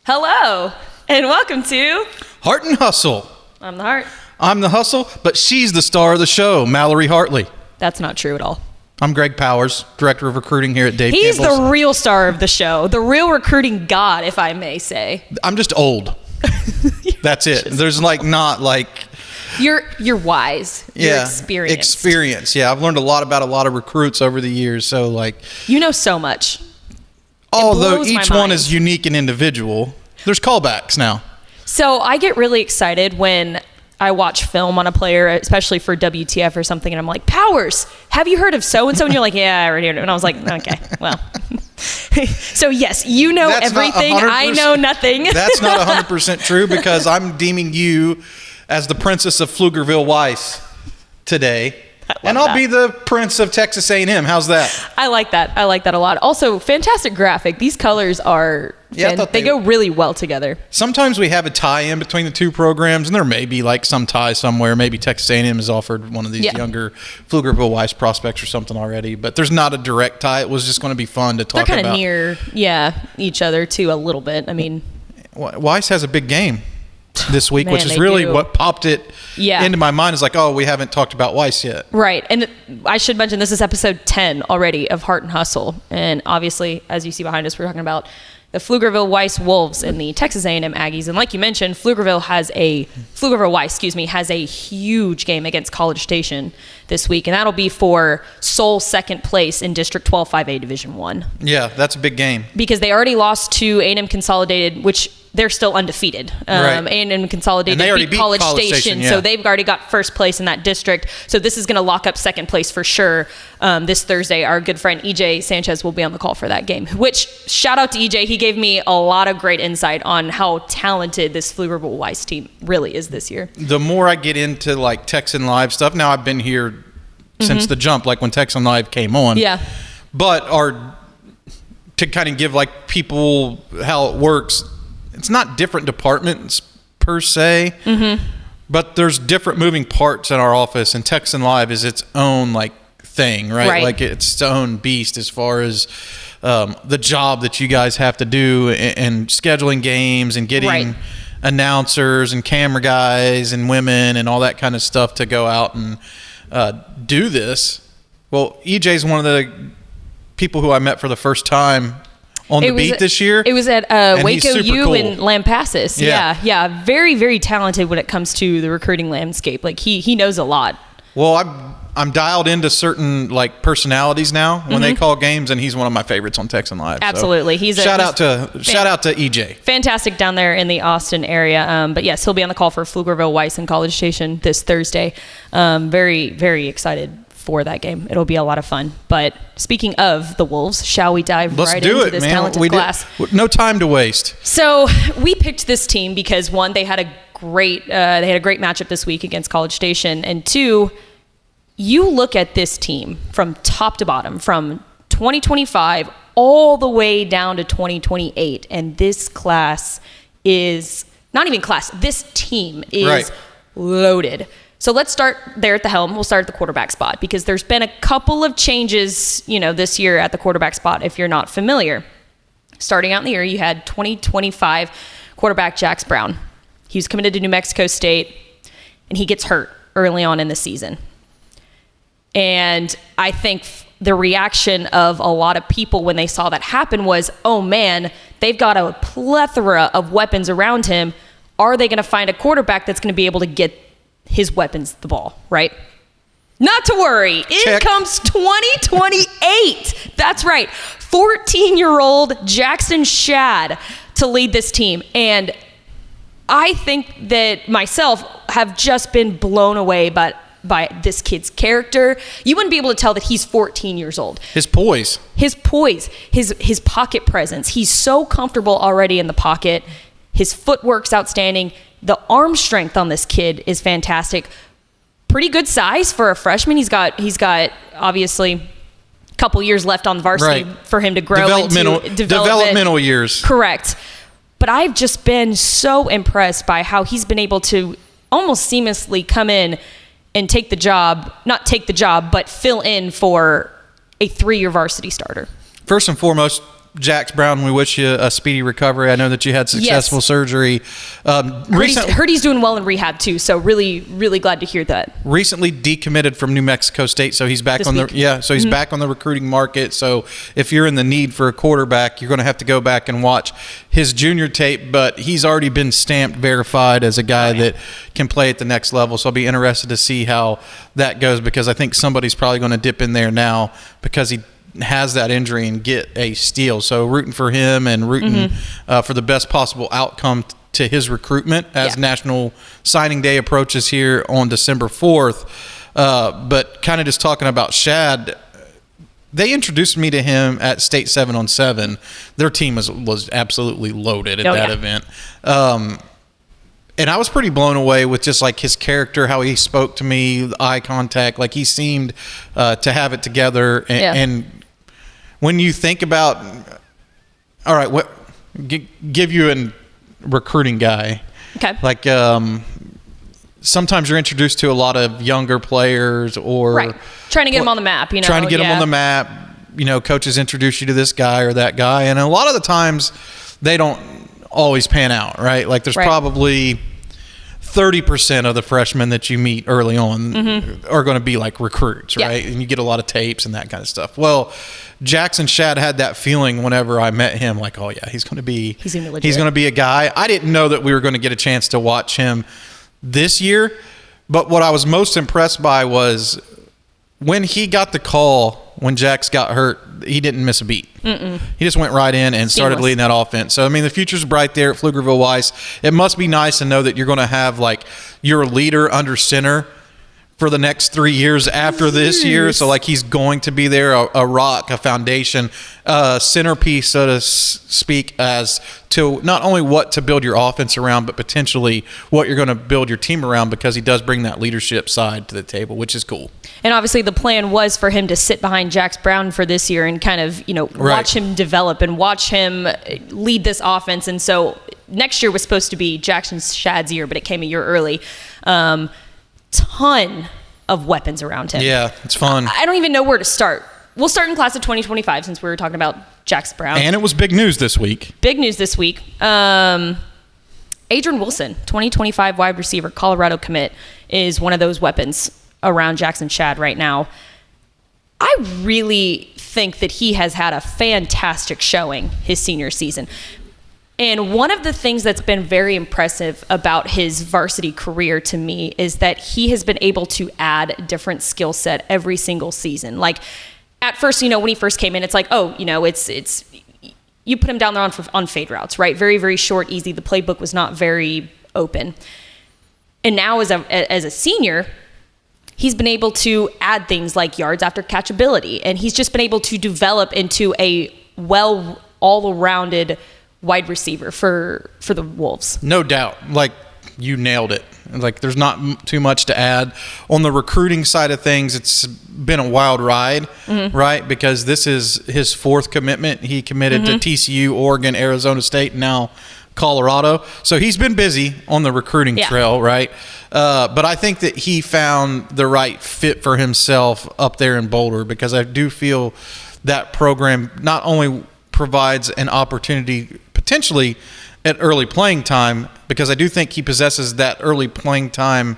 Hello, and welcome to Hart and Hustle. I'm the Hart. I'm the Hustle, but she's the star of the show, Mallory Hartley. That's not true at all. I'm Greg Powers, Director of Recruiting here at Dave He's Campbell's. the real star of the show, the real recruiting god, if I may say. I'm just old. That's it. There's not You're wise. You're experienced. Experience. Yeah, I've learned a lot about a lot of recruits over the years. So you know so much. Although each one is unique and individual, there's callbacks now. So I get really excited when I watch film on a player, especially for WTF or something, and I'm like, Powers, have you heard of so-and-so? And you're like, yeah, I already heard of it. And I was like, okay, well. So yes, you know everything. I know nothing. That's not 100% true because I'm deeming you as the princess of Pflugerville Weiss today. And I'll be the prince of Texas A&M. How's that? I like that. I like that a lot. Also, fantastic graphic. These colors are, they go really well together. Sometimes we have a tie-in between the two programs, and there may be some tie somewhere. Maybe Texas A&M has offered one of these younger Pflugerville Weiss prospects or something already, but there's not a direct tie. It was just going to be fun to talk about. They're kind of near, each other too a little bit. I mean, Weiss has a big game this week, Man, which is really what popped it into my mind is we haven't talked about Weiss yet. Right. And I should mention this is episode 10 already of Hart and Hustle. And obviously, as you see behind us, we're talking about the Pflugerville Weiss Wolves and the Texas A&M Aggies. And like you mentioned, Pflugerville Weiss has a huge game against College Station this week. And that'll be for sole second place in District 12 5A Division 1. Yeah, that's a big game. Because they already lost to A&M Consolidated, which they're still undefeated. Right. A&M Consolidated beat College Station, so they've already got first place in that district. So this is going to lock up second place for sure. This Thursday, our good friend EJ Sanchez will be on the call for that game, which shout out to EJ. He gave me a lot of great insight on how talented this Pflugerville Weiss team really is this year. The more I get into Texan Live stuff, now I've been here since the jump, when Texan Live came on. Yeah. But to kind of give people how it works, it's not different departments per se, but there's different moving parts in our office, and Texan Live is its own thing, right? It's its own beast as far as the job that you guys have to do and scheduling games and getting announcers and camera guys and women and all that kind of stuff to go out and do this. Well, EJ's one of the people who I met for the first time on the beat this year. It was at Waco U in Lampasas. Yeah. Very, very talented when it comes to the recruiting landscape. He knows a lot. Well, I'm dialed into certain personalities now when they call games, and he's one of my favorites on Texan Live. Absolutely. So shout out to EJ. Fantastic down there in the Austin area. But yes, he'll be on the call for Pflugerville Weiss and College Station this Thursday. Very, very excited for that game. It'll be a lot of fun. But speaking of the Wolves, shall we dive into this talented class? No time to waste. So we picked this team because one, they had a great matchup this week against College Station, and two, you look at this team from top to bottom, from 2025 all the way down to 2028, and this class is not even class. This team is loaded. So let's start there at the helm. We'll start at the quarterback spot because there's been a couple of changes, this year at the quarterback spot if you're not familiar. Starting out in the year, you had 2025 quarterback Jax Brown. He was committed to New Mexico State, and he gets hurt early on in the season. And I think the reaction of a lot of people when they saw that happen was, oh man, they've got a plethora of weapons around him. Are they going to find a quarterback that's going to be able to get his weapons the ball, right? Not to worry. In comes 2028. That's right. 14-year-old Jaxon Schad to lead this team. And I think that myself have just been blown away by this kid's character. You wouldn't be able to tell that he's 14 years old. His poise, his pocket presence. He's so comfortable already in the pocket. His footwork's outstanding. The arm strength on this kid is fantastic. Pretty good size for a freshman. He's got obviously a couple years left on varsity for him to grow into developmental years. Correct. But I've just been so impressed by how he's been able to almost seamlessly come in and not take the job, but fill in for a 3-year varsity starter. First and foremost, Jax Brown, we wish you a speedy recovery. I know that you had successful surgery. Heard he's doing well in rehab too, so really, really glad to hear that. Recently decommitted from New Mexico State, so he's back he's back on the recruiting market. So if you're in the need for a quarterback, you're going to have to go back and watch his junior tape, but he's already been stamped verified as a guy that can play at the next level. So I'll be interested to see how that goes, because I think somebody's probably going to dip in there now because he has that injury and get a steal. So rooting for him and rooting for the best possible outcome to his recruitment as National Signing Day approaches here on December 4th. But kind of just talking about Schad, they introduced me to him at State 7-on-7. Their team was absolutely loaded at that event. And I was pretty blown away with just like his character, how he spoke to me, the eye contact, like he seemed to have it together. And when you think about, all right, what give you a recruiting guy. Okay. Like sometimes you're introduced to a lot of younger players or trying to get them on the map, Trying to get them on the map. Coaches introduce you to this guy or that guy. And a lot of the times they don't always pan out, right? Like there's probably 30% of the freshmen that you meet early on are going to be like recruits, right? And you get a lot of tapes and that kind of stuff. Well, Jaxon Schad had that feeling whenever I met him, like, oh yeah, he's going to be a guy. I didn't know that we were going to get a chance to watch him this year, but what I was most impressed by was when he got the call when Jax got hurt, he didn't miss a beat. He just went right in and started leading that offense. So, I mean, the future's bright there at Pflugerville Weiss. It must be nice to know that you're going to have, like, your leader under center for the next 3 years after this year. So, like, he's going to be there, a rock, a foundation, a centerpiece, so to speak, as to not only what to build your offense around, but potentially what you're going to build your team around, because he does bring that leadership side to the table, which is cool. And obviously the plan was for him to sit behind Jax Brown for this year and kind of, watch him develop and watch him lead this offense. And so next year was supposed to be Jaxon Schad's year, but it came a year early. Ton of weapons around him. Yeah, it's fun. I don't even know where to start. We'll start in class of 2025 since we were talking about Jax Brown. And it was big news this week. Adrian Wilson, 2025 wide receiver, Colorado commit, is one of those weapons around Jaxon Schad right now. I really think that he has had a fantastic showing his senior season. And one of the things that's been very impressive about his varsity career to me is that he has been able to add different skill set every single season. Like at first, when he first came in, it's like, it's you put him down there on fade routes, right? Very, very short, easy. The playbook was not very open. And now as a senior, he's been able to add things like yards after catchability. And he's just been able to develop into a all-rounded wide receiver for the Wolves. No doubt. Like, you nailed it. Like, there's not too much to add. On the recruiting side of things, it's been a wild ride, right? Because this is his fourth commitment. He committed to TCU, Oregon, Arizona State, and now Colorado. So he's been busy on the recruiting trail, right? But I think that he found the right fit for himself up there in Boulder, because I do feel that program not only provides an opportunity potentially at early playing time, because I do think he possesses that early playing time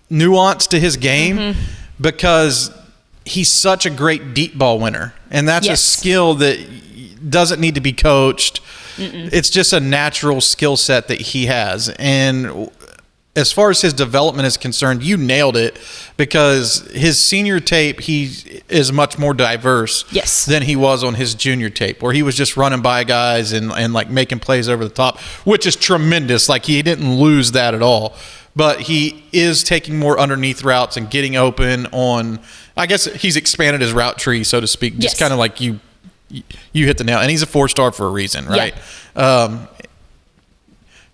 nuance to his game, because he's such a great deep ball winner. And that's a skill that doesn't need to be coached. It's just a natural skill set that he has. And as far as his development is concerned, you nailed it, because his senior tape, he is much more diverse than he was on his junior tape, where he was just running by guys and like making plays over the top, which is tremendous. Like, he didn't lose that at all, but he is taking more underneath routes and getting open on, I guess he's expanded his route tree, so to speak, just kind of like you hit the nail. And he's a 4-star for a reason, right?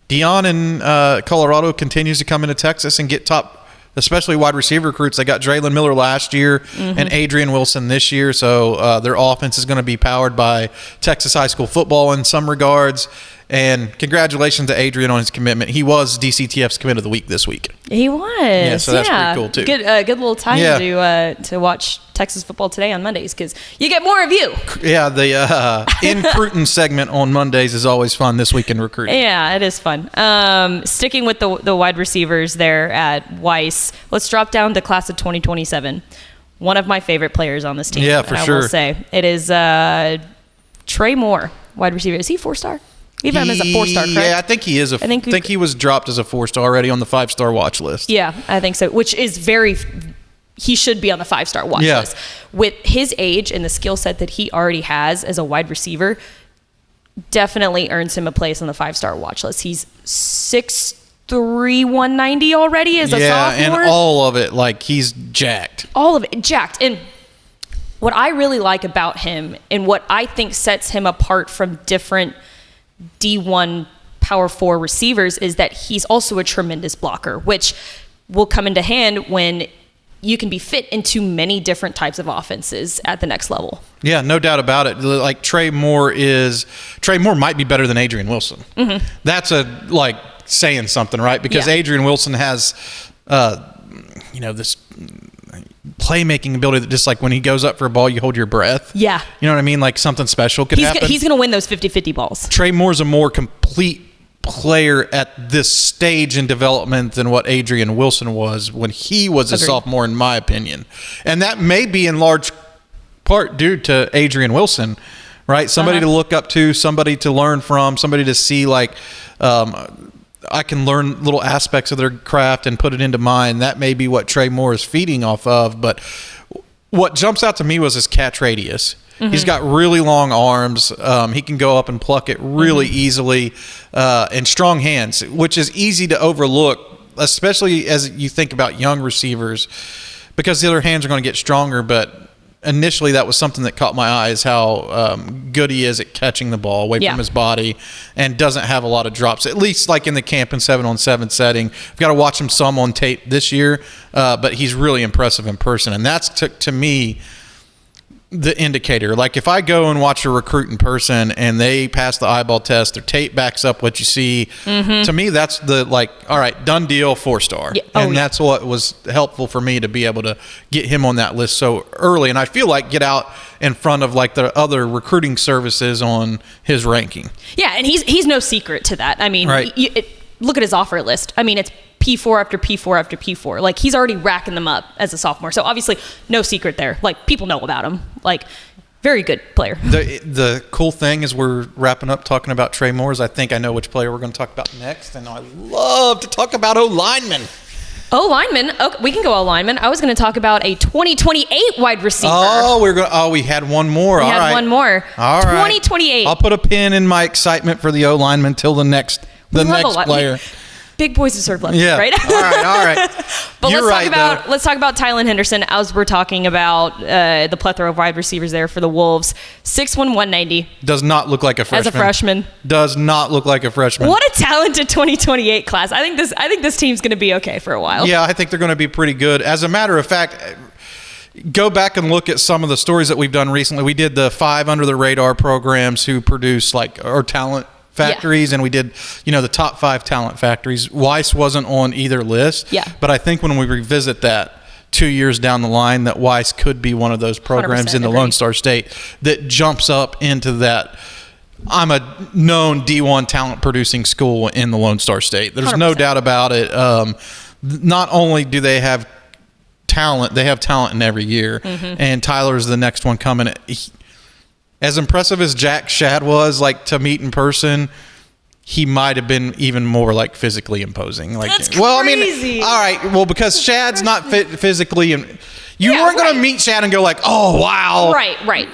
Dion in Colorado continues to come into Texas and get top, especially wide receiver recruits. They got Draylon Miller last year and Adrian Wilson this year. So their offense is going to be powered by Texas high school football in some regards. And congratulations to Adrian on his commitment. He was DCTF's commit of the week this week. He was. Yeah, so that's pretty cool too. Good little time to watch Texas football today on Mondays because you get more of you. Yeah, the in Cruton segment on Mondays is always fun this week in recruiting. Yeah, it is fun. Sticking with the wide receivers there at Weiss, let's drop down to class of 2027. One of my favorite players on this team. Yeah, for sure. I will say it is Tre Moore, wide receiver. Is he 4-star? We've had him as a 4-star, correct? Yeah, I think he is. I think he was dropped as a 4-star already on the 5-star watch list. Yeah, I think so. Which is he should be on the 5-star watch list. With his age and the skill set that he already has as a wide receiver, definitely earns him a place on the 5-star watch list. He's 6'3", 190 already as a sophomore. And all of it, like he's jacked. All of it, jacked. And what I really like about him and what I think sets him apart from different D1 Power 4 receivers is that he's also a tremendous blocker, which will come into hand when you can be fit into many different types of offenses at the next level. Yeah, no doubt about it. Like Tre Moore might be better than Adrian Wilson. Mm-hmm. That's saying something, right? Because Adrian Wilson has this playmaking ability that just like when he goes up for a ball, you hold your breath. Yeah. You know what I mean? Like something special could happen. He's going to win those 50-50 balls. Tre Moore's a more complete player at this stage in development than what Adrian Wilson was when he was a sophomore, in my opinion. And that may be in large part due to Adrian Wilson, right? Somebody to look up to, somebody to learn from, somebody to see I can learn little aspects of their craft and put it into mine. That may be what Tre Moore is feeding off of. But what jumps out to me was his catch radius. Mm-hmm. He's got really long arms. He can go up and pluck it really easily, and strong hands, which is easy to overlook, especially as you think about young receivers, because the other hands are going to get stronger. But initially, that was something that caught my eye, is how good he is at catching the ball away from his body and doesn't have a lot of drops, at least like in the camp and 7-on-7 setting. I've got to watch him some on tape this year, but he's really impressive in person. And that's, to me, the indicator. Like if I go and watch a recruit in person and they pass the eyeball test, their tape backs up what you see, to me that's the all right, done deal, 4-star. That's what was helpful for me to be able to get him on that list so early. And I feel like get out in front of the other recruiting services on his ranking. Yeah, and he's no secret to that. I mean, look at his offer list. I mean, it's P4 after P4 after P4. Like, he's already racking them up as a sophomore. So, obviously, no secret there. Like, people know about him. Like, very good player. The cool thing is we're wrapping up talking about Tre Moore. I think I know which player we're going to talk about next. And I love to talk about O-linemen. O-lineman. Okay, we can go O-lineman. I was going to talk about a 2028 wide receiver. We had one more. We had one more. All right. 2028. I'll put a pin in my excitement for the O-lineman till the next player. Big boys deserve love, right? All right. But let's talk about Tylen Henderson, as we're talking about the plethora of wide receivers there for the Wolves. 6'1", 190. Does not look like a freshman. As a freshman. Does not look like a freshman. What a talented 2028 class. I think this team's going to be okay for a while. Yeah, I think they're going to be pretty good. As a matter of fact, go back and look at some of the stories that we've done recently. We did the 5 under the radar programs who produce our talent factories, and we did the top 5 talent factories. Weiss wasn't on either list, but I think when we revisit that 2 years down the line, that Weiss could be one of those programs in the Lone Star State that jumps up into that. I'm a known D1 talent producing school in the Lone Star State. There's 100%. No doubt about it. Not only do they have talent, they have talent in every year, and Tyler's the next one coming. As impressive as Jaxon Schad was, to meet in person, he might have been even more physically imposing. That's crazy. Well, I mean, all right. Well, because Shad's not physically, and you weren't going to meet Schad and go oh wow. Right.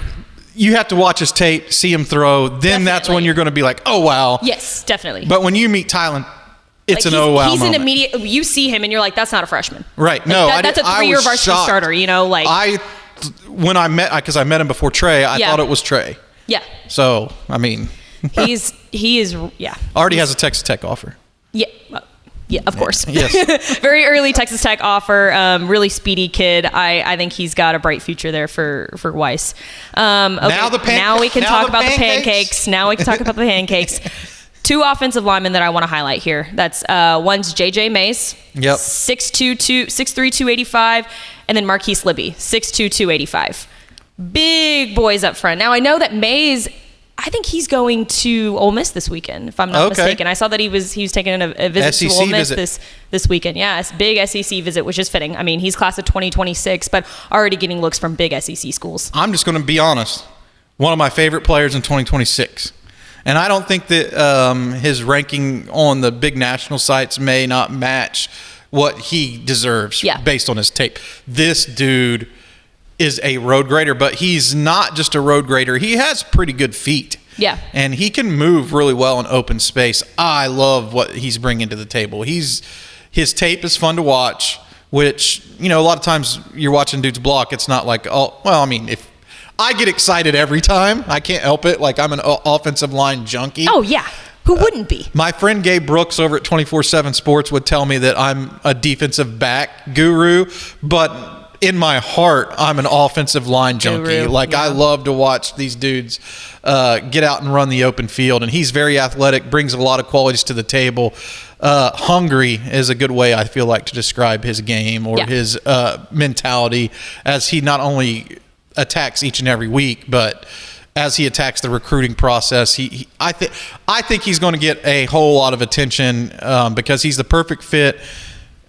You have to watch his tape, see him throw. Then that's when you're going to be oh wow. Yes, definitely. But when you meet Tylen, it's an oh wow. He's moment. an immediate. You see him and you're that's not a freshman. Right. No, that's a 3-year varsity starter. When I met, because I met him before Tre, I thought it was Tre. Yeah. So, I mean. he is. Already has a Texas Tech offer. Yeah. Yeah, of course. Yes. Very early Texas Tech offer. Really speedy kid. I think he's got a bright future there for Weiss. Okay, now we can talk about the pancakes. Now we can talk about the pancakes. Two offensive linemen that I want to highlight here. That's one's J.J. Mays, Yep. 6'3", 285, and then Marquise Libby, 6'2", 285. Big boys up front. Now, I know that Mays, I think he's going to Ole Miss this weekend, if I'm not mistaken. I saw that he was taking a visit SEC to Ole Miss visit. this weekend. Yeah, it's big SEC visit, which is fitting. I mean, he's class of 2026, but already getting looks from big SEC schools. I'm just going to be honest. One of my favorite players in 2026. And I don't think that his ranking on the big national sites may not match what he deserves based on his tape. This dude is a road grader, but he's not just a road grader. He has pretty good feet. Yeah. And he can move really well in open space. I love what he's bringing to the table. His tape is fun to watch, which, a lot of times you're watching dudes block. It's not like, if I get excited every time. I can't help it. Like, I'm an offensive line junkie. Oh, yeah. Who wouldn't be? My friend Gabe Brooks over at 24/7 Sports would tell me that I'm a defensive back guru, but in my heart, I'm an offensive line junkie. I love to watch these dudes get out and run the open field, and he's very athletic, brings a lot of qualities to the table. Hungry is a good way, I feel like, to describe his game or his mentality, as he not only attacks each and every week, but as he attacks the recruiting process, I think he's going to get a whole lot of attention because he's the perfect fit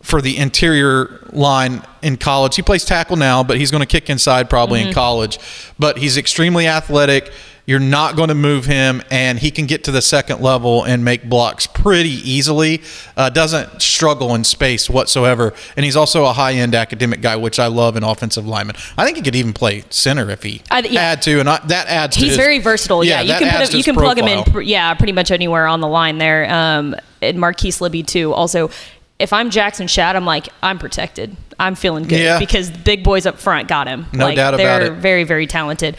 for the interior line in college. He plays tackle now, but he's going to kick inside probably in college. But he's extremely athletic. You're not going to move him, and he can get to the second level and make blocks pretty easily. Doesn't struggle in space whatsoever. And he's also a high-end academic guy, which I love in offensive lineman. I think he could even play center if he had to, and that adds to He's very versatile. Yeah, you can plug him in. Pretty much anywhere on the line there. And Marquise Libby too. Also, if I'm Jaxon Schad, I'm like, I'm protected. I'm feeling good because the big boys up front got him. No doubt about it. They're very, very talented.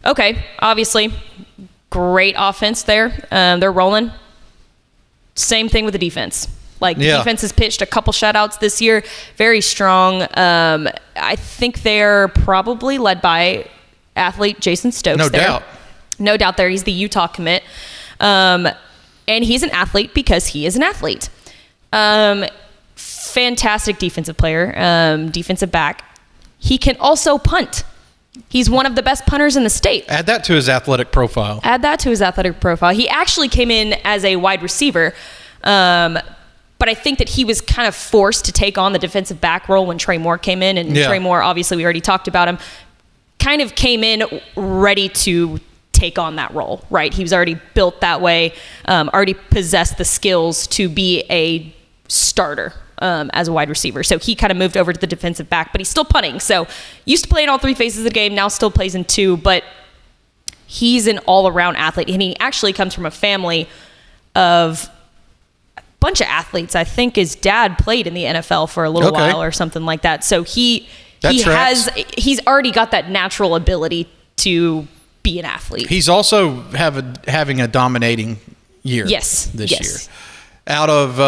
Okay, obviously, great offense there. They're rolling. Same thing with the defense. The defense has pitched a couple shutouts this year. Very strong. I think they're probably led by athlete Jason Stokes. No doubt there. He's the Utah commit. And he's an athlete because he is an athlete. Fantastic defensive player, defensive back. He can also punt. He's one of the best punters in the state. Add that to his athletic profile. He actually came in as a wide receiver, but I think that he was kind of forced to take on the defensive back role when Tre Moore came in. And Tre Moore, obviously, we already talked about him, kind of came in ready to take on that role, right? He was already built that way, already possessed the skills to be a starter as a wide receiver. So he kind of moved over to the defensive back, but he's still punting. So used to play in all three phases of the game, now still plays in two, but he's an all-around athlete. And he actually comes from a family of a bunch of athletes. I think his dad played in the NFL for a little while or something like that. So he's already got that natural ability to be an athlete. He's also having a dominating year this year. Out of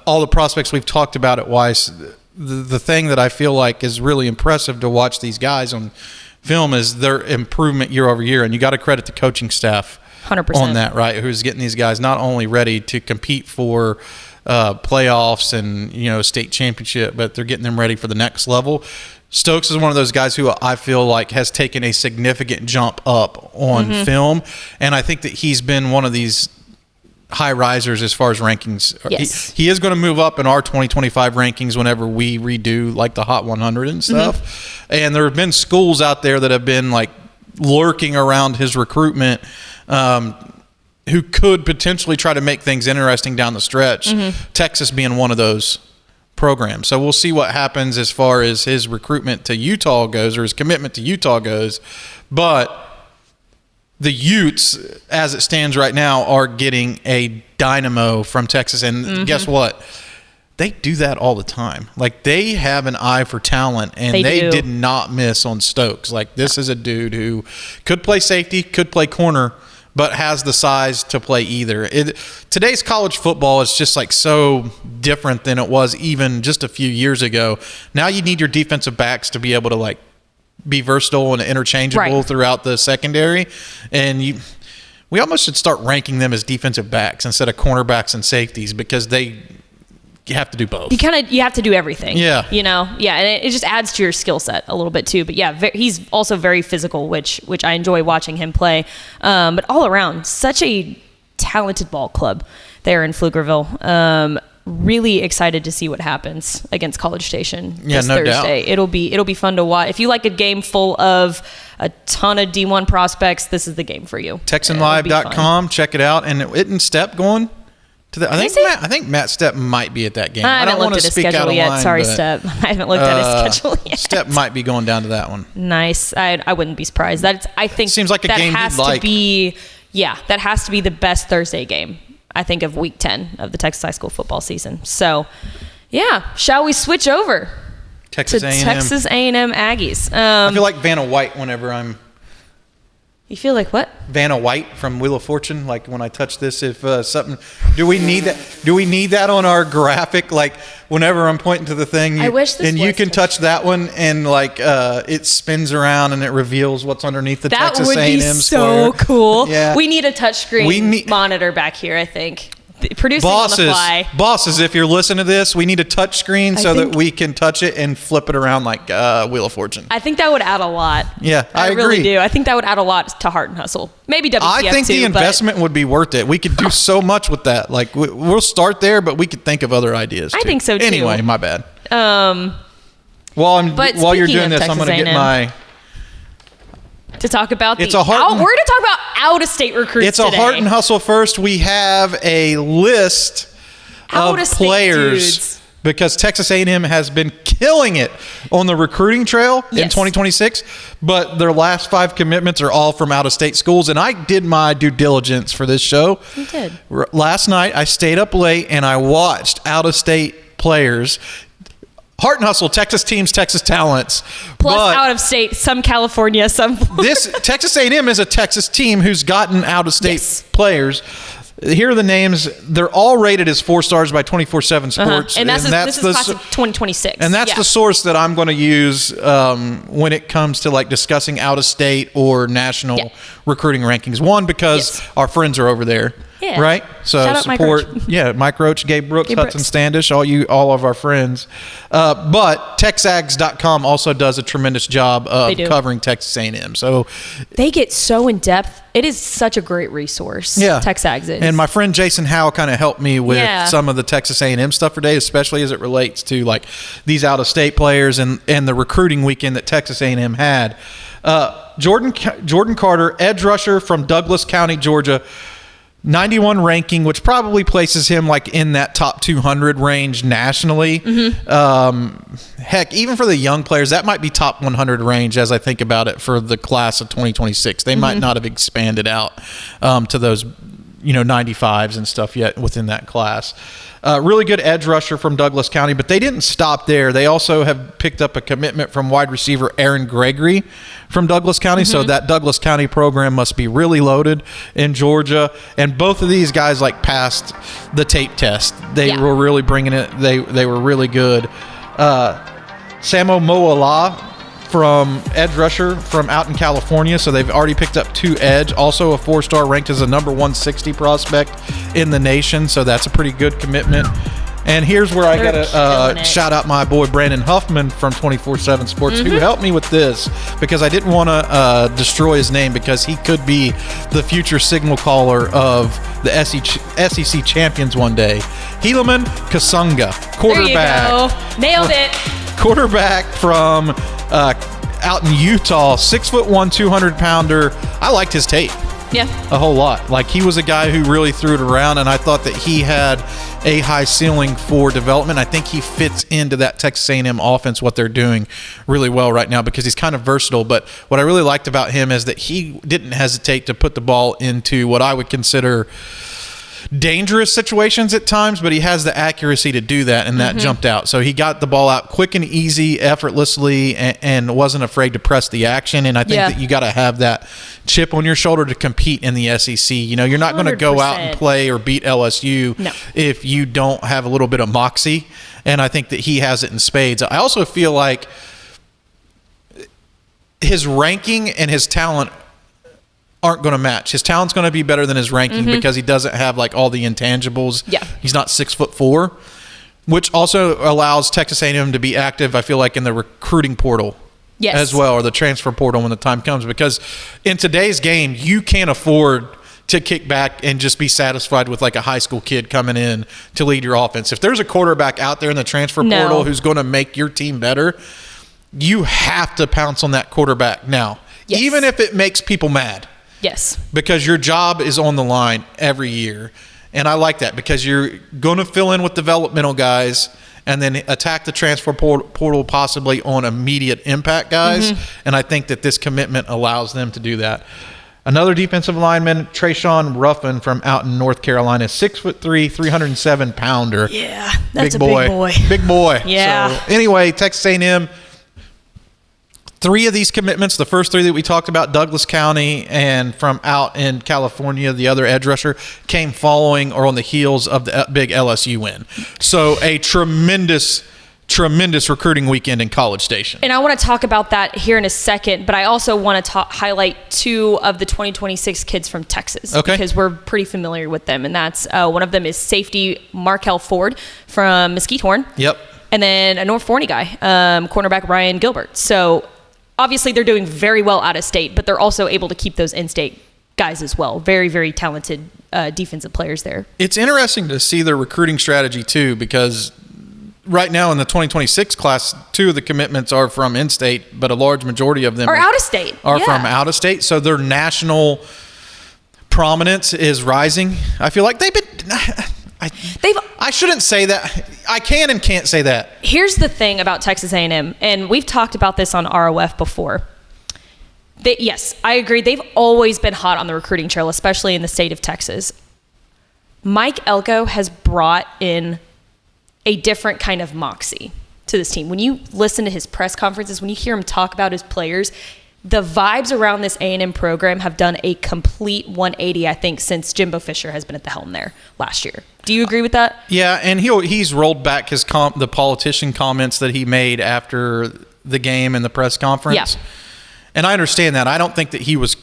all the prospects we've talked about at Weiss, the thing that I feel like is really impressive to watch these guys on film is their improvement year over year. And you got to credit the coaching staff 100% on that, right? Who's getting these guys not only ready to compete for playoffs and state championship, but they're getting them ready for the next level. Stokes is one of those guys who I feel like has taken a significant jump up on film. And I think that he's been one of these high risers as far as rankings. Yes. He is going to move up in our 2025 rankings whenever we redo the Hot 100 and stuff. And there have been schools out there that have been lurking around his recruitment who could potentially try to make things interesting down the stretch. Texas being one of those programs. So we'll see what happens as far as his recruitment to Utah goes, or his commitment to Utah goes. But the Utes, as it stands right now, are getting a dynamo from Texas. And guess what? They do that all the time. They have an eye for talent, and they did not miss on Stokes. This is a dude who could play safety, could play corner, but has the size to play either. Today's college football is just so different than it was even just a few years ago. Now you need your defensive backs to be able to be versatile and interchangeable throughout the secondary. And we almost should start ranking them as defensive backs instead of cornerbacks and safeties, because you have to do both. You have to do everything. Yeah. You know? Yeah, and it just adds to your skill set a little bit too. But yeah, he's also very physical, which I enjoy watching him play. But all around, such a talented ball club there in Pflugerville. Really excited to see what happens against College Station this Thursday. Doubt. It'll be fun to watch. If you like a game full of a ton of D1 prospects, this is the game for you. TexanLive.com, check it out. And isn't Stepp going to the? I think Matt Stepp might be at that game. I haven't looked at his schedule yet. Sorry, Stepp. I haven't looked at his schedule yet. Stepp might be going down to that one. Nice. I wouldn't be surprised. I think seems like a game has you'd like. That has to be the best Thursday game, I think, of week 10 of the Texas high school football season. So, yeah, shall we switch over Texas to A&M. Texas A&M Aggies? I feel like Vanna White whenever I'm... You feel like what? Vanna White from Wheel of Fortune. Like when I touch this, if something... Do we need that on our graphic? Like whenever I'm pointing to the thing, I wish this and you can touch that one, and like it spins around and it reveals what's underneath the Texas A&M square. That would be so cool. Yeah. We need a touchscreen monitor back here, I think. Producing on the fly. Bosses, if you're listening to this, we need a touch screen so that we can touch it and flip it around like Wheel of Fortune. I think that would add a lot. Yeah, I agree. really do. I think that would add a lot to Heart and Hustle. Maybe WTF I think the investment would be worth it. We could do so much with that. Like we'll start there, but we could think of other ideas too. I think so too. Anyway, my bad. While you're doing this, I'm going to get my... To talk about we're going to talk about out-of-state recruits It's a today. Heart and Hustle first. We have a list of players dudes. Because Texas A&M has been killing it on the recruiting trail in 2026, but their last 5 commitments are all from out-of-state schools, and I did my due diligence for this show. You did. Last night, I stayed up late, and I watched out-of-state players. Heart and Hustle, Texas teams, Texas talents. Plus out of state, some California, some This Texas A&M is a Texas team who's gotten out of state players. Here are the names. They're all rated as 4 stars by 24/7 Sports. And this is class of 2026. And that's the source that I'm going to use when it comes to like discussing out of state or national recruiting rankings. One, because our friends are over there. Yeah. Right? So shout support, Mike Roach, Gabe Brooks, Hudson Standish, all of our friends. But TexAgs.com also does a tremendous job of covering Texas A&M. So they get so in depth. It is such a great resource. Yeah, TexAgs is. And my friend Jason Howe kind of helped me with some of the Texas A&M stuff today, especially as it relates to like these out of state players and the recruiting weekend that Texas A&M had. Jordan Carter, edge rusher from Douglas County, Georgia. 91 ranking, which probably places him like in that top 200 range nationally. Heck, even for the young players, that might be top 100 range as I think about it for the class of 2026. They might not have expanded out to those 95s and stuff yet within that class. Really good edge rusher from Douglas County, but they didn't stop there. They also have picked up a commitment from wide receiver Aaron Gregory from Douglas County, so that Douglas County program must be really loaded in Georgia. And both of these guys like passed the tape test. They were really bringing it. They were really good. Samu Moala from edge rusher from out in California, so they've already picked up 2 edge, also a 4-star, ranked as a number 160 prospect in the nation, so that's a pretty good commitment. And here's where I gotta shout out my boy Brandon Huffman from 24/7 Sports, who helped me with this because I didn't want to destroy his name because he could be the future signal caller of the SEC champions one day. Helaman Kasunga, quarterback. There you go. Nailed it. Quarterback from out in Utah, 6'1", 200-pounder. I liked his tape. Yeah. A whole lot. Like he was a guy who really threw it around, and I thought that he had a high ceiling for development. I think he fits into that Texas A&M offense, what they're doing really well right now, because he's kind of versatile. But what I really liked about him is that he didn't hesitate to put the ball into what I would consider dangerous situations at times, but he has the accuracy to do that, and that jumped out. So he got the ball out quick and easy, effortlessly, and wasn't afraid to press the action. And I think that you got to have that chip on your shoulder to compete in the SEC. You're not going to go out and play or beat LSU if you don't have a little bit of moxie. And I think that he has it in spades. I also feel like his ranking and his talent aren't going to match. His talent's going to be better than his ranking because he doesn't have like all the intangibles. Yeah. He's not 6'4", which also allows Texas A&M to be active, I feel like, in the recruiting portal as well, or the transfer portal when the time comes. Because in today's game, you can't afford to kick back and just be satisfied with like a high school kid coming in to lead your offense. If there's a quarterback out there in the transfer portal who's going to make your team better, you have to pounce on that quarterback now, even if it makes people mad. Yes. Because your job is on the line every year. And I like that because you're going to fill in with developmental guys and then attack the transfer portal possibly on immediate impact guys. And I think that this commitment allows them to do that. Another defensive lineman, Trayshawn Ruffin from out in North Carolina, 6'3", 307-pounder. Yeah, that's a big boy. Big boy. Yeah. So anyway, Texas A&M, 3 of these commitments, the first 3 that we talked about, Douglas County and from out in California, the other edge rusher, came following or on the heels of the big LSU win. So a tremendous recruiting weekend in College Station. And I want to talk about that here in a second, but I also want to highlight 2 of the 2026 kids from Texas because we're pretty familiar with them. And that's one of them is safety Markel Ford from Mesquite Horn. Yep. And then a North Forney guy, cornerback Ryan Gilbert. So obviously they're doing very well out of state, but they're also able to keep those in-state guys as well. Very, very talented defensive players there. It's interesting to see their recruiting strategy too, because right now in the 2026 class, 2 of the commitments are from in-state, but a large majority of them are out of state. Are from out of state. So their national prominence is rising. I feel like I shouldn't say that. I can and can't say that. Here's the thing about Texas A&M, and we've talked about this on ROF before. Yes, I agree. They've always been hot on the recruiting trail, especially in the state of Texas. Mike Elko has brought in a different kind of moxie to this team. When you listen to his press conferences, when you hear him talk about his players, the vibes around this A&M program have done a complete 180, I think, since Jimbo Fisher has been at the helm there last year. Do you agree with that? Yeah, and he's rolled back the politician comments that he made after the game and the press conference. Yeah. And I understand that. I don't think that he was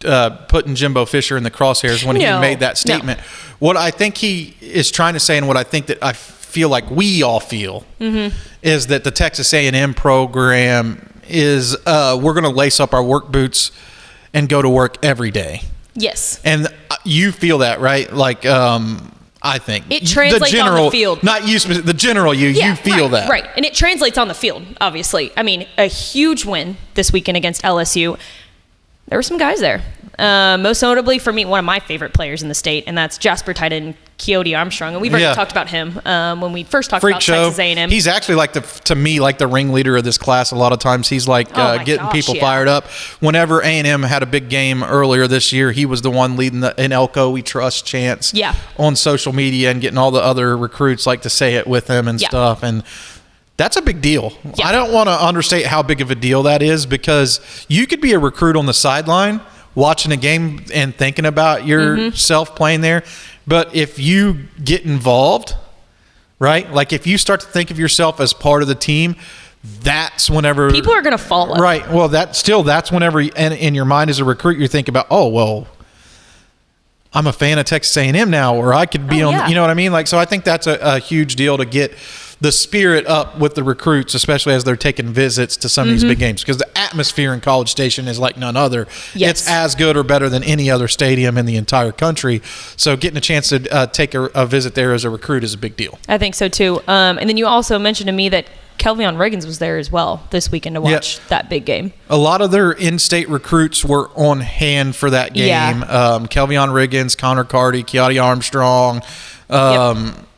putting Jimbo Fisher in the crosshairs when he made that statement. No. What I think he is trying to say, and what I think that I feel like we all feel, is that the Texas A&M program is we're going to lace up our work boots and go to work every day. Yes. And you feel that, right? Like, I think. It translates on the field. Not you, the general you feel that. Right. And it translates on the field, obviously. I mean, a huge win this weekend against LSU. There were some guys there. Most notably for me, one of my favorite players in the state, and that's Jasper tight end Keody Armstrong. And we've already talked about him when we first talked about Texas A&M. He's actually to me the ringleader of this class. A lot of times he's getting people fired up. Whenever A&M had a big game earlier this year, he was the one leading the "In Elko We Trust" chants on social media and getting all the other recruits to say it with him and stuff. And that's a big deal. Yeah. I don't want to understate how big of a deal that is, because you could be a recruit on the sideline watching a game and thinking about yourself playing there. But if you get involved, right? Like if you start to think of yourself as part of the team, that's whenever people are going to follow. Right. Well, that's whenever in your mind as a recruit, you think about, oh, well, I'm a fan of Texas A&M now, or I could be you know what I mean? So I think that's a huge deal to get the spirit up with the recruits, especially as they're taking visits to some of these big games, because the atmosphere in College Station is like none other. Yes. It's as good or better than any other stadium in the entire country. So getting a chance to take a visit there as a recruit is a big deal. I think so too. And then you also mentioned to me that Kelvion Riggins was there as well this weekend to watch that big game. A lot of their in-state recruits were on hand for that game. Yeah. Kelvion Riggins, Connor Carty, Keody Armstrong,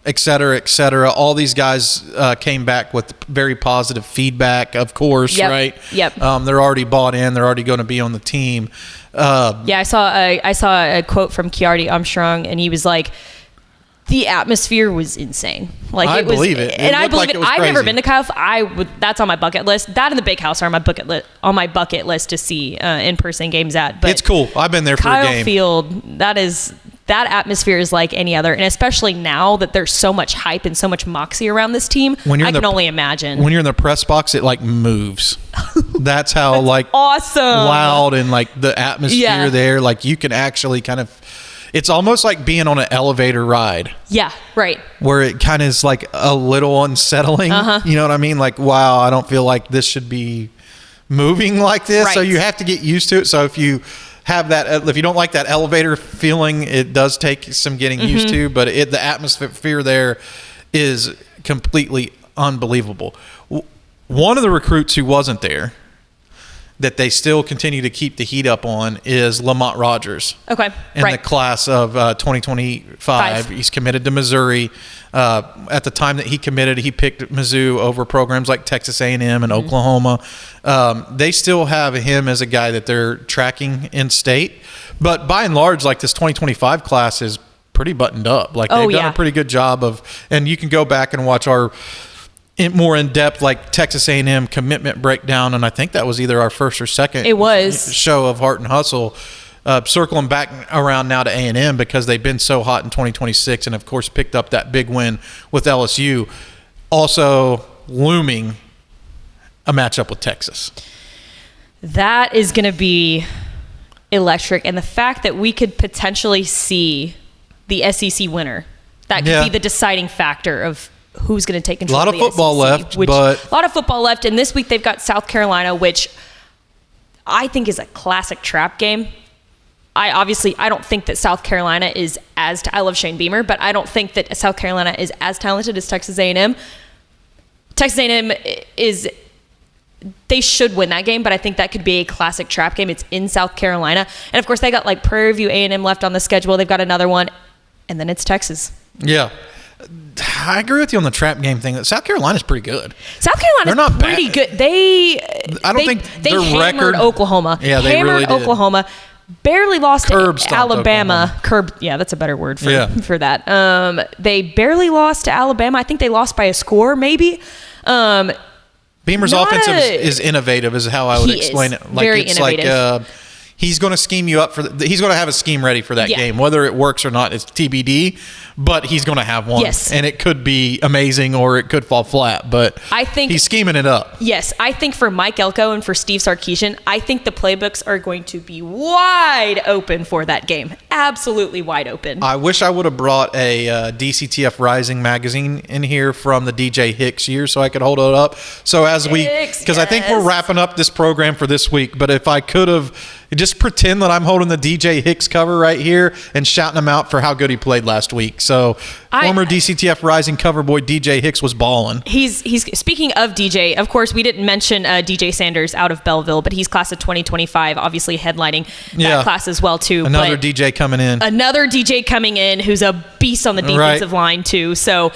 et cetera, et cetera. All these guys came back with very positive feedback, of course, right? Yep. They're already bought in. They're already going to be on the team. I saw a quote from Keody Armstrong, and he was like, the atmosphere was insane. I believe it. And I believe it. I've never been to Kyle. That's on my bucket list. That and the Big House are on my bucket list to see in-person games at. But it's cool. I've been there for a game. Kyle Field, that atmosphere is like any other, and especially now that there's so much hype and so much moxie around this team, I can only imagine. When you're in the press box, it moves. That's how awesome, loud and like the atmosphere there. Like you can actually kind of, it's almost like being on an elevator ride. Yeah, right. Where it kind of is like a little unsettling. You know what I mean? Like, wow, I don't feel like this should be moving like this. Right. So you have to get used to it. So if you have that, if you don't like that elevator feeling, it does take some getting used to, but the atmosphere there is completely unbelievable. One of the recruits who wasn't there that they still continue to keep the heat up on is Lamont Rogers. Okay, in the class of 2025. He's committed to Missouri. At the time that he committed, he picked Mizzou over programs like Texas A&M and Oklahoma. They still have him as a guy that they're tracking in state. But by and large, like this 2025 class is pretty buttoned up. Like they've done a pretty good job of, and you can go back and watch our more in-depth like Texas A&M commitment breakdown, and I think that was either our first or second show of Hart and Hustle, circling back around now to A&M because they've been so hot in 2026 and of course picked up that big win with LSU, also looming a matchup with Texas. That is going to be electric, and the fact that we could potentially see the SEC winner, that could be the deciding factor of who's going to take control of the SEC. A lot of football left, and this week they've got South Carolina, which I think is a classic trap game. I don't think that South Carolina is I love Shane Beamer, but I don't think that South Carolina is as talented as Texas A&M. Texas A&M they should win that game, but I think that could be a classic trap game. It's in South Carolina, and of course they got like Prairie View A&M left on the schedule. They've got another one, and then it's Texas. Yeah. I agree with you on the trap game thing. South Carolina's pretty good. South Carolina's pretty good. They hammered Oklahoma. Yeah, they really did. Oklahoma. Barely lost to Alabama. Yeah, that's a better word for that. They barely lost to Alabama. I think they lost by a score, maybe. Beamer's offensive is innovative, is how I would explain it. Like very it's innovative. Like he's going to scheme you up he's going to have a scheme ready for that game. Whether it works or not is TBD, but he's going to have one. Yes. And it could be amazing or it could fall flat, but I think he's scheming it up. Yes, I think for Mike Elko and for Steve Sarkisian, I think the playbooks are going to be wide open for that game. Absolutely wide open. I wish I would have brought a DCTF Rising magazine in here from the DJ Hicks year so I could hold it up. So as because I think we're wrapping up this program for this week, but if I could have just pretend that I'm holding the DJ Hicks cover right here and shouting him out for how good he played last week. So former DCTF Rising cover boy DJ Hicks was balling. He's speaking of DJ, of course we didn't mention DJ Sanders out of Belleville, but he's class of 2025, obviously headlining that class as well too. Another DJ coming in who's a beast on the defensive line too. So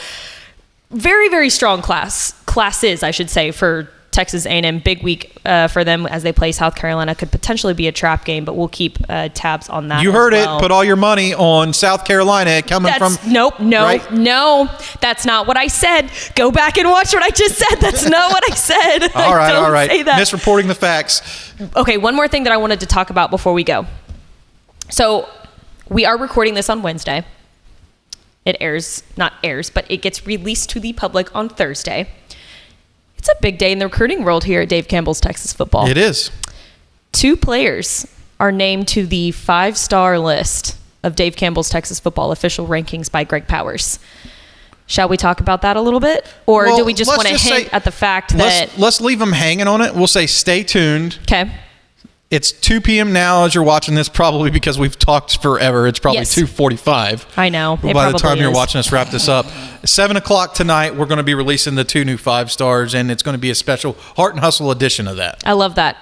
very, very strong classes, I should say, for Texas A&M. Big week for them as they play South Carolina. Could potentially be a trap game, but we'll keep tabs on that. You heard it. Put all your money on South Carolina coming from. No, that's not what I said. Go back and watch what I just said. That's not what I said. all right. Say that. Misreporting the facts. Okay, one more thing that I wanted to talk about before we go. So we are recording this on Wednesday. It but it gets released to the public on Thursday. It's a big day in the recruiting world here at Dave Campbell's Texas Football. It is. 2 players are named to the 5-star list of Dave Campbell's Texas Football official rankings by Greg Powers. Shall we talk about that a little bit? Or do we just want to hint at the fact that... Let's leave them hanging on it. We'll say stay tuned. Okay. It's 2 p.m. now as you're watching this, probably because we've talked forever. It's probably 2:45. I know. By the time you're watching us wrap this up. 7 o'clock tonight, we're going to be releasing the 2 new 5-stars, and it's going to be a special Heart and Hustle edition of that. I love that.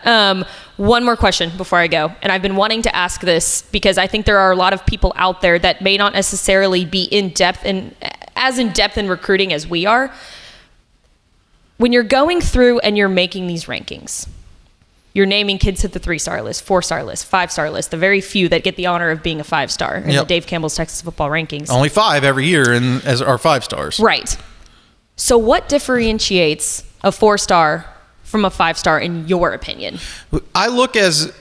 One more question before I go, and I've been wanting to ask this because I think there are a lot of people out there that may not necessarily be as in-depth in recruiting as we are. When you're going through and you're making these rankings, you're naming kids to the 3-star list, 4-star list, 5-star list, the very few that get the honor of being a 5-star in the Dave Campbell's Texas Football rankings. Only 5 every year as our 5-stars. Right. So what differentiates a 4-star from a 5-star in your opinion? I look as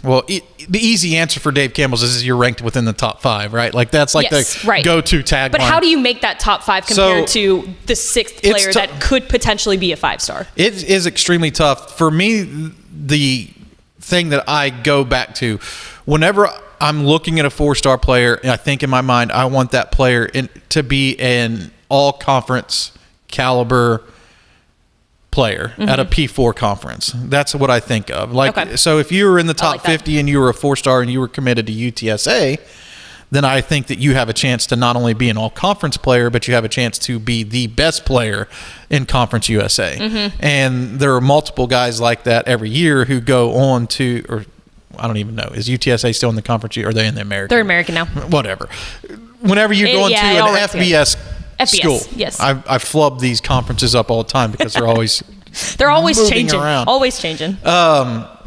the easy answer for Dave Campbell's is you're ranked within the top 5, right? Like that's like the go-to tagline. But how do you make that top 5 compared to the 6th player that could potentially be a 5-star? It is extremely tough. For me, the thing that I go back to, whenever I'm looking at a 4-star player, and I think in my mind, I want that player to be an all-conference caliber player at a P4 conference. That's what I think of. So if you were in the top 50 and you were a 4-star and you were committed to UTSA, then I think that you have a chance to not only be an all-conference player, but you have a chance to be the best player in Conference USA. And there are multiple guys like that every year who go on to, or I don't even know, is UTSA still in the conference? Or are they in the American? They're American now. Whatever. Whenever you go into an FBS school. Yes. I flub these conferences up all the time because they're always changing around. Always changing. A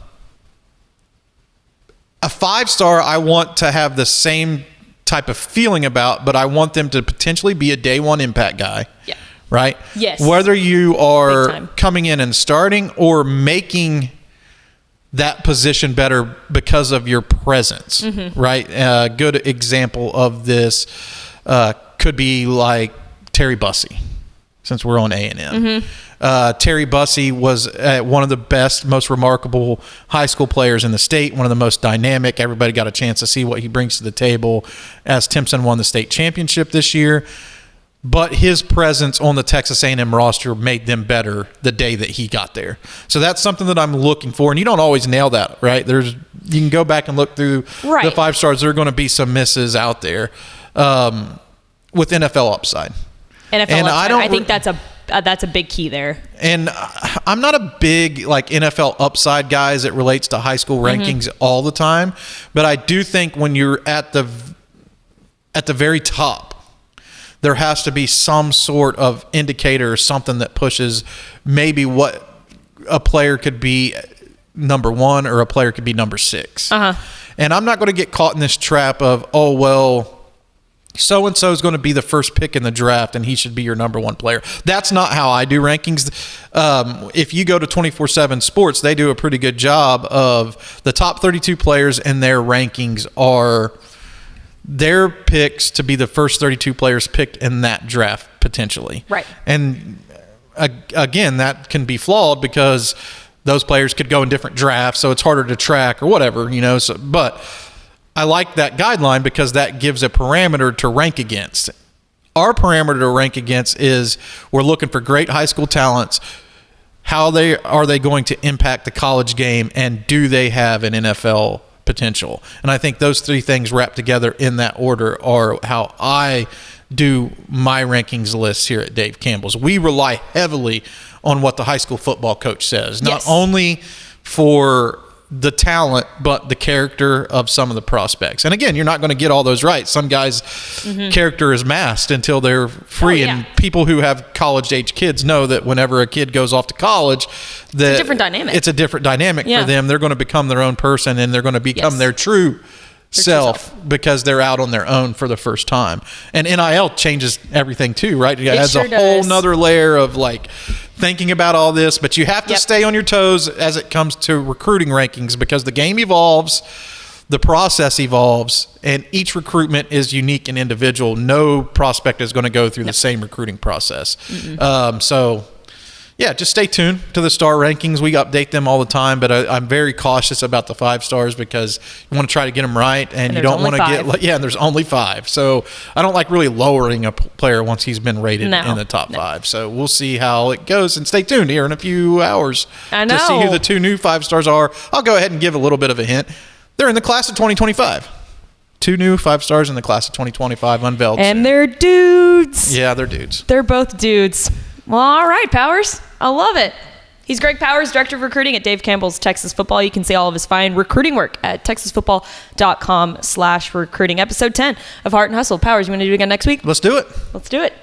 5-star I want to have the same type of feeling about, but I want them to potentially be a day 1 impact guy. Yeah. Right? Yes. Whether you are coming in and starting or making that position better because of your presence, right? A good example of this could be like Terry Bussey, since we're on A&M. Terry Bussey was one of the best, most remarkable high school players in the state, one of the most dynamic. Everybody got a chance to see what he brings to the table as Timpson won the state championship this year. But his presence on the Texas A&M roster made them better the day that he got there. So that's something that I'm looking for. And you don't always nail that, right? You can go back and look through the 5-stars. There are going to be some misses out there with NFL upside. I think that's a big key there. And I'm not a big NFL upside guy as it relates to high school rankings all the time. But I do think when you're at the very top, there has to be some sort of indicator or something that pushes maybe what a player could be number 1 or a player could be number 6. And I'm not going to get caught in this trap of, so-and-so is going to be the first pick in the draft and he should be your number 1 player. That's not how I do rankings. If you go to 24/7 Sports, they do a pretty good job of the top 32 players, and their rankings are their picks to be the first 32 players picked in that draft potentially. Right. And again, that can be flawed because those players could go in different drafts, so it's harder to track or whatever, but I like that guideline because that gives a parameter to rank against. Our parameter to rank against is we're looking for great high school talents. How are they going to impact the college game, and do they have an NFL potential? And I think those 3 things wrapped together in that order are how I do my rankings lists here at Dave Campbell's. We rely heavily on what the high school football coach says, not only for the talent, but the character of some of the prospects. And again, you're not going to get all those right. Some guys' character is masked until they're free. And people who have college-age kids know that whenever a kid goes off to college, it's a different dynamic. It's a different dynamic for them. They're going to become their own person, and they're going to become their true self because they're out on their own for the first time. And NIL changes everything too, right? It adds a whole nother layer of thinking about all this, but you have to stay on your toes as it comes to recruiting rankings because the game evolves, the process evolves, and each recruitment is unique and individual. No prospect is going to go through the same recruiting process. Just stay tuned to the star rankings. We update them all the time, but I'm very cautious about the 5-stars because you want to try to get them right, and you don't want to and there's only 5. So I don't like really lowering a player once he's been rated in the top 5. So we'll see how it goes, and stay tuned here in a few hours to see who the 2 new 5-stars are. I'll go ahead and give a little bit of a hint. They're in the class of 2025. 2 new 5-stars in the class of 2025 unveiled. And they're dudes. Yeah, they're dudes. They're both dudes. Well, all right, Powers. I love it. He's Greg Powers, Director of Recruiting at Dave Campbell's Texas Football. You can see all of his fine recruiting work at texasfootball.com/recruiting. Episode 10 of Heart and Hustle. Powers, you want to do it again next week? Let's do it. Let's do it.